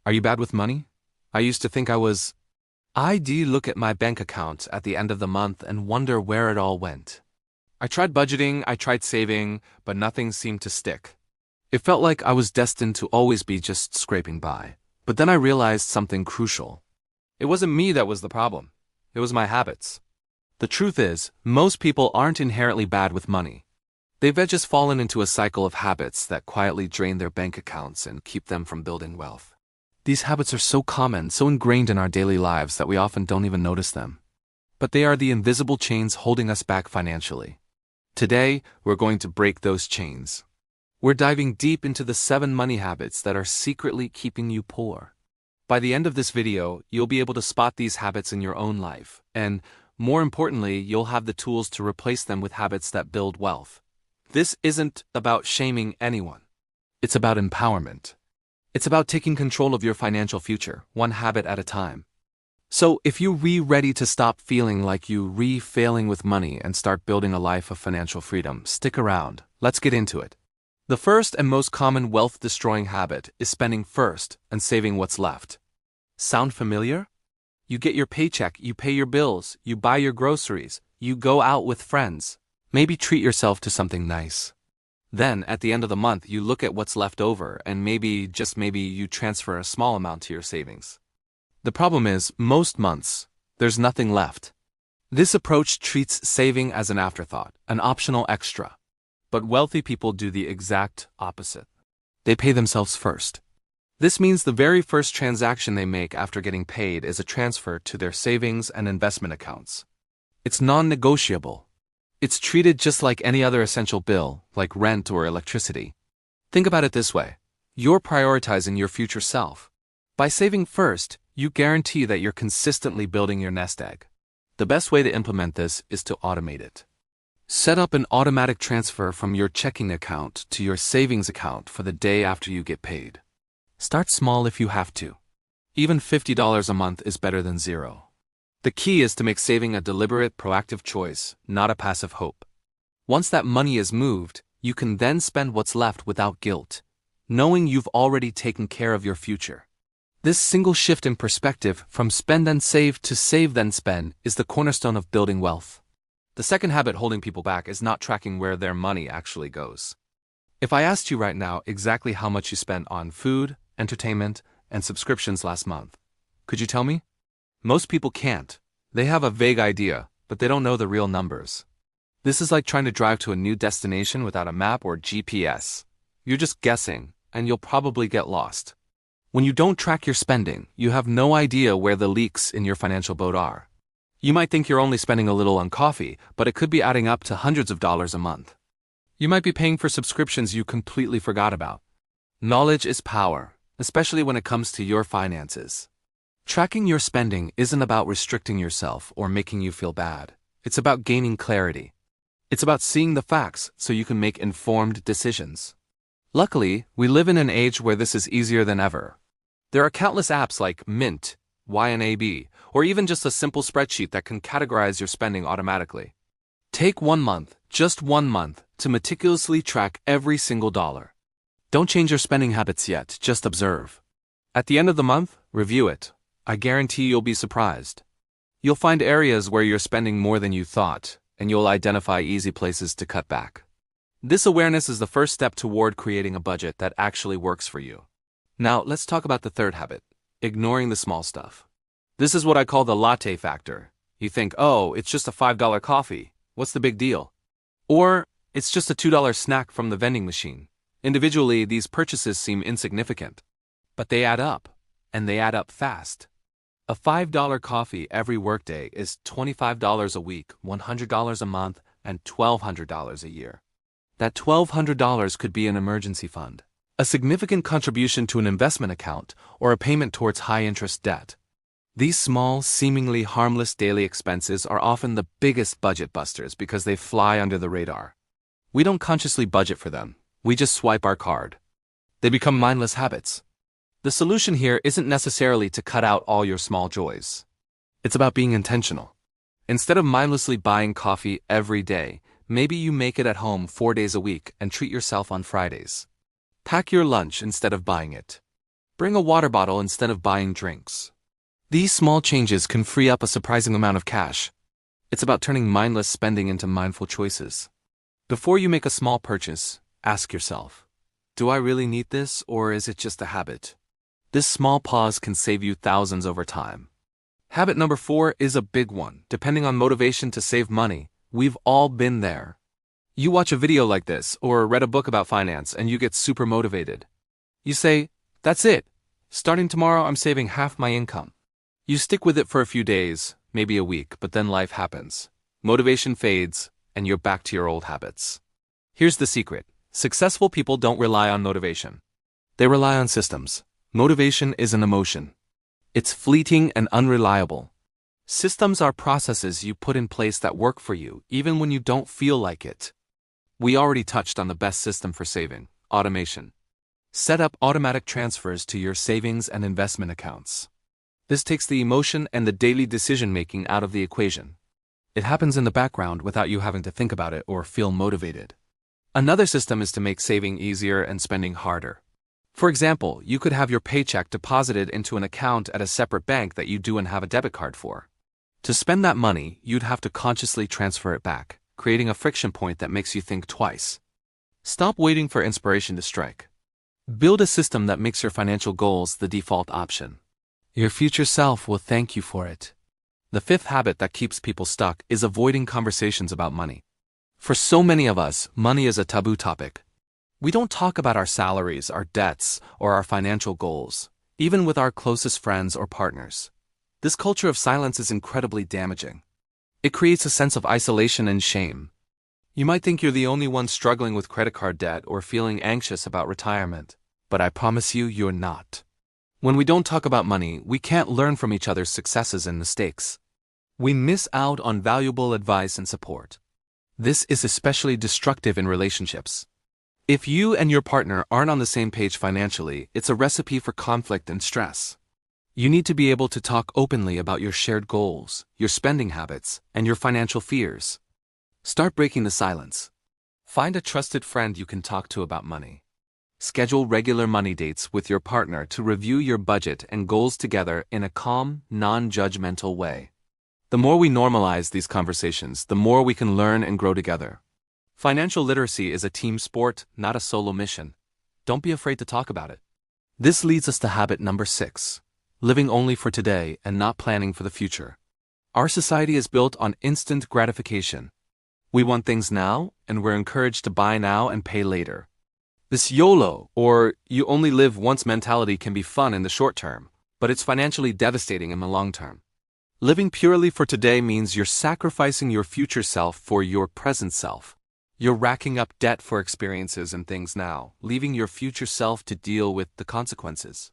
Are you bad with money? I used to think I was. I do look at my bank account at the end of the month and wonder where it all went. I tried budgeting, I tried saving, but nothing seemed to stick. It felt like I was destined to always be just scraping by. But then I realized something crucial. It wasn't me that was the problem. It was my habits. The truth is, most people aren't inherently bad with money. They've just fallen into a cycle of habits that quietly drain their bank accounts and keep them from building wealth. These habits are so common, so ingrained in our daily lives that we often don't even notice them. But they are the invisible chains holding us back financially. Today, we're going to break those chains. We're diving deep into the 7 money habits that are secretly keeping you poor. By the end of this video, you'll be able to spot these habits in your own life, and more importantly, you'll have the tools to replace them with habits that build wealth. This isn't about shaming anyone. It's about empowerment. It's about taking control of your financial future, one habit at a time. So if you're ready to stop feeling like you're failing with money and start building a life of financial freedom, stick around. Let's get into it. The first and most common wealth-destroying habit is spending first and saving what's left. Sound familiar? You get your paycheck, you pay your bills, you buy your groceries, you go out with friends. Maybe treat yourself to something nice. Then, at the end of the month, you look at what's left over and maybe, just maybe, you transfer a small amount to your savings. The problem is, most months, there's nothing left. This approach treats saving as an afterthought, an optional extra. But wealthy people do the exact opposite. They pay themselves first. This means the very first transaction they make after getting paid is a transfer to their savings and investment accounts. It's non-negotiable. It's treated just like any other essential bill, like rent or electricity. Think about it this way. You're prioritizing your future self. By saving first, you guarantee that you're consistently building your nest egg. The best way to implement this is to automate it. Set up an automatic transfer from your checking account to your savings account for the day after you get paid. Start small if you have to. Even $50 a month is better than zero. The key is to make saving a deliberate, proactive choice, not a passive hope. Once that money is moved, you can then spend what's left without guilt, knowing you've already taken care of your future. This single shift in perspective from spend then save to save then spend is the cornerstone of building wealth. The second habit holding people back is not tracking where their money actually goes. If I asked you right now exactly how much you spent on food, entertainment, and subscriptions last month, could you tell me? Most people can't. They have a vague idea, but they don't know the real numbers. This is like trying to drive to a new destination without a map or GPS. You're just guessing, and you'll probably get lost. When you don't track your spending, you have no idea where the leaks in your financial boat are. You might think you're only spending a little on coffee, but it could be adding up to hundreds of dollars a month. You might be paying for subscriptions you completely forgot about. Knowledge is power, especially when it comes to your finances. Tracking your spending isn't about restricting yourself or making you feel bad. It's about gaining clarity. It's about seeing the facts so you can make informed decisions. Luckily, we live in an age where this is easier than ever. There are countless apps like Mint, YNAB, or even just a simple spreadsheet that can categorize your spending automatically. Take 1 month, just 1 month, to meticulously track every single dollar. Don't change your spending habits yet, just observe. At the end of the month, review it. I guarantee you'll be surprised. You'll find areas where you're spending more than you thought, and you'll identify easy places to cut back. This awareness is the first step toward creating a budget that actually works for you. Now, let's talk about the third habit, ignoring the small stuff. This is what I call the latte factor. You think, oh, it's just a $5 coffee. What's the big deal? Or, it's just a $2 snack from the vending machine. Individually, these purchases seem insignificant. But they add up, and they add up fast. A $5 coffee every workday is $25 a week, $100 a month, and $1,200 a year. That $1,200 could be an emergency fund, a significant contribution to an investment account, or a payment towards high-interest debt. These small, seemingly harmless daily expenses are often the biggest budget busters because they fly under the radar. We don't consciously budget for them, we just swipe our card. They become mindless habits. The solution here isn't necessarily to cut out all your small joys. It's about being intentional. Instead of mindlessly buying coffee every day, maybe you make it at home 4 days a week and treat yourself on Fridays. Pack your lunch instead of buying it. Bring a water bottle instead of buying drinks. These small changes can free up a surprising amount of cash. It's about turning mindless spending into mindful choices. Before you make a small purchase, ask yourself, do I really need this, or is it just a habit? This small pause can save you thousands over time. Habit number 4 is a big one. Depending on motivation to save money, we've all been there. You watch a video like this or read a book about finance and you get super motivated. You say, that's it. Starting tomorrow, I'm saving half my income. You stick with it for a few days, maybe a week, but then life happens. Motivation fades, and you're back to your old habits. Here's the secret. Successful people don't rely on motivation. They rely on systems. Motivation is an emotion. It's fleeting and unreliable. Systems are processes you put in place that work for you, even when you don't feel like it. We already touched on the best system for saving: automation. Set up automatic transfers to your savings and investment accounts. This takes the emotion and the daily decision-making out of the equation. It happens in the background without you having to think about it or feel motivated. Another system is to make saving easier and spending harder. For example, you could have your paycheck deposited into an account at a separate bank that you don't have a debit card for. To spend that money, you'd have to consciously transfer it back, creating a friction point that makes you think twice. Stop waiting for inspiration to strike. Build a system that makes your financial goals the default option. Your future self will thank you for it. The 5th habit that keeps people stuck is avoiding conversations about money. For so many of us, money is a taboo topic. We don't talk about our salaries, our debts, or our financial goals, even with our closest friends or partners. This culture of silence is incredibly damaging. It creates a sense of isolation and shame. You might think you're the only one struggling with credit card debt or feeling anxious about retirement, but I promise you, you're not. When we don't talk about money, we can't learn from each other's successes and mistakes. We miss out on valuable advice and support. This is especially destructive in relationships. If you and your partner aren't on the same page financially, it's a recipe for conflict and stress. You need to be able to talk openly about your shared goals, your spending habits, and your financial fears. Start breaking the silence. Find a trusted friend you can talk to about money. Schedule regular money dates with your partner to review your budget and goals together in a calm, non-judgmental way. The more we normalize these conversations, the more we can learn and grow together. Financial literacy is a team sport, not a solo mission. Don't be afraid to talk about it. This leads us to habit number 6, living only for today and not planning for the future. Our society is built on instant gratification. We want things now, and we're encouraged to buy now and pay later. This YOLO, or you only live once mentality, can be fun in the short term, but it's financially devastating in the long term. Living purely for today means you're sacrificing your future self for your present self. You're racking up debt for experiences and things now, leaving your future self to deal with the consequences.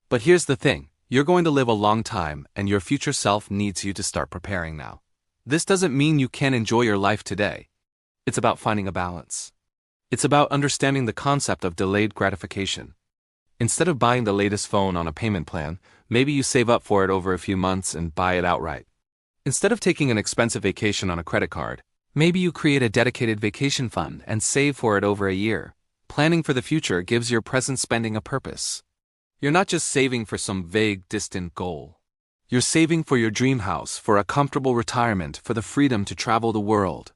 But here's the thing, you're going to live a long time, and your future self needs you to start preparing now. This doesn't mean you can't enjoy your life today. It's about finding a balance. It's about understanding the concept of delayed gratification. Instead of buying the latest phone on a payment plan, maybe you save up for it over a few months and buy it outright. Instead of taking an expensive vacation on a credit card, maybe you create a dedicated vacation fund and save for it over a year. Planning for the future gives your present spending a purpose. You're not just saving for some vague, distant goal. You're saving for your dream house, for a comfortable retirement, for the freedom to travel the world.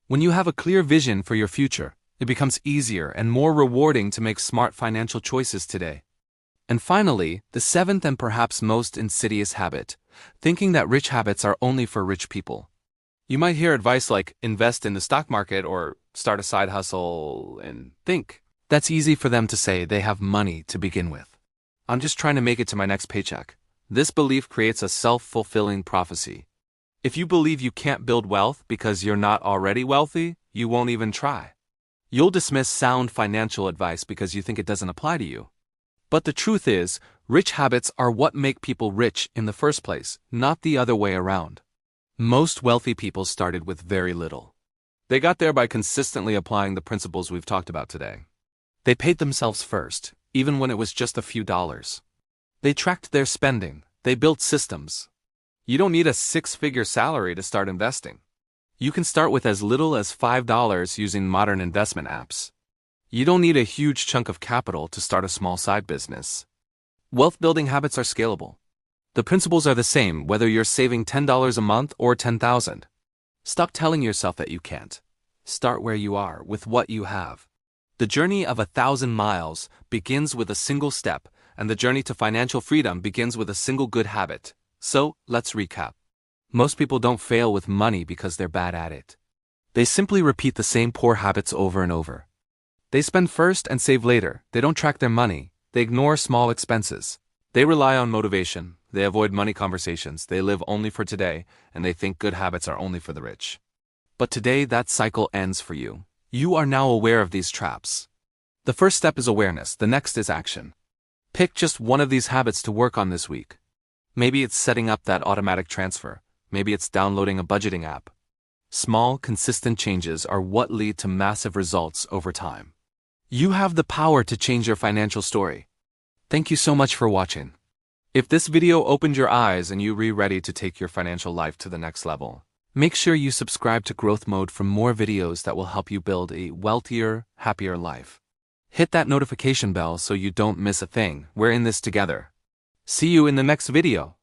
When you have a clear vision for your future, it becomes easier and more rewarding to make smart financial choices today. And finally, the 7th and perhaps most insidious habit, thinking that rich habits are only for rich people. You might hear advice like invest in the stock market or start a side hustle and think that's easy for them to say. They have money to begin with. I'm just trying to make it to my next paycheck. This belief creates a self-fulfilling prophecy. If you believe you can't build wealth because you're not already wealthy, you won't even try. You'll dismiss sound financial advice because you think it doesn't apply to you. But the truth is, rich habits are what make people rich in the first place, not the other way around. Most wealthy people started with very little. They got there by consistently applying the principles we've talked about today. They paid themselves first, even when it was just a few dollars. They tracked their spending. They built systems. You don't need a 6-figure salary to start investing. You can start with as little as $5 using modern investment apps. You don't need a huge chunk of capital to start a small side business. Wealth building habits are scalable. The principles are the same whether you're saving $10 a month or 10,000. Stop telling yourself that you can't. Start where you are with what you have. The journey of 1,000 miles begins with a single step, and the journey to financial freedom begins with a single good habit. So, let's recap. Most people don't fail with money because they're bad at it. They simply repeat the same poor habits over and over. They spend first and save later. They don't track their money. They ignore small expenses. They rely on motivation. They avoid money conversations. They live only for today, and they think good habits are only for the rich. But today, that cycle ends for you. You are now aware of these traps. The first step is awareness. The next is action. Pick just one of these habits to work on this week. Maybe it's setting up that automatic transfer. Maybe it's downloading a budgeting app. Small, consistent changes are what lead to massive results over time. You have the power to change your financial story. Thank you so much for watching. If this video opened your eyes and you're ready to take your financial life to the next level, make sure you subscribe to Growth Mode for more videos that will help you build a wealthier, happier life. Hit that notification bell so you don't miss a thing. We're in this together. See you in the next video.